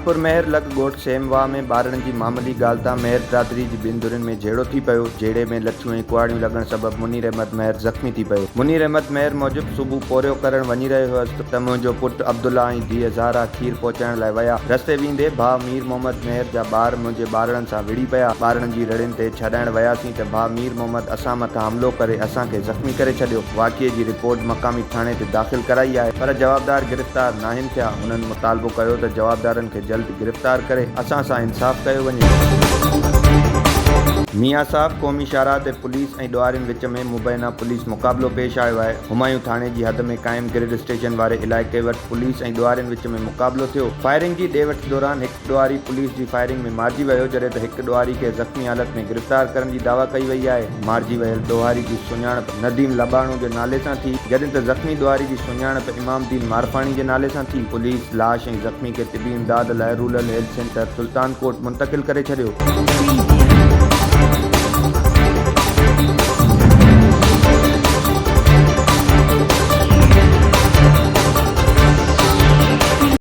सुल्तानपुर महर लग ॻोठ सेमवा में ॿारनि जी मामूली ॻाल्हि तां महर बिरादरी जी ॿिनि धुरियुनि में झेड़ो थी पियो। झेड़े में लच्छूं ऐं कुआड़ियूं लॻण सबबि मुनीर अहमद महर ज़ख़्मी थी पियो। मुनीर अहमद महर मूजिबि सुबुह पोरियो करण वञी रहियो हुअसि त मुंहिंजो पुटु अब्दुल्ला ऐं धीअ ज़हरा खीर पहुचाइण लाइ विया। रस्ते वेंदे भाउ मीर मोहम्मद महर जा ॿार मुंहिंजे ॿारनि सां विड़ी पिया। ॿारनि जी रड़ियुनि ते छॾाइण वियासीं त भाउ मीर मोहम्मद असां मथां हमिलो करे असांखे ज़ख़्मी करे छॾियो। वाक़िए जी रिपोर्ट मक़ामी थाणे ते दाख़िल कराई आहे, पर जवाबदार गिरफ़्तार नाहिनि थिया। हुननि मुतालबो कयो त जवाबदारनि खे जल्द गिरफ़्तार करे असां सां इंसाफ़ कयो वञे। मियां साहब क़ौमी शाहराह ते पुलिस ऐं ॾुआरियुनि विच में मुबैना पुलिस मुक़ाबिलो पेश आयो आहे। हुमायूं थाणे जी हद में क़ाइम ग्रिड स्टेशन वारे इलाइक़े वटि पुलिस ऐं ॾुआरियुनि विच में मुक़ाबिलो थियो। फायरिंग जी ॾे वठि दौरान हिकु ॾुआरी पुलिस जी फायरिंग में मारिजी वियो, जॾहिं त हिकु ॾुआरी खे ज़ख़्मी हालत में गिरफ़्तार करण जी दावा कई वई आहे। मारिजी वियल ॾुआरी जी सुञाणप नदीम लबाणो जे नाले सां थी, जॾहिं त ज़ख़्मी ॾुआरी जी सुञाणप इमामदीन मारफाणी जे नाले सां थी। पुलिस लाश ऐं ज़ख़्मी खे तिबी इमदाद लाइ रूरल हेल्थ सेंटर सुल्तानकोट मुंतक़िल करे छॾियो।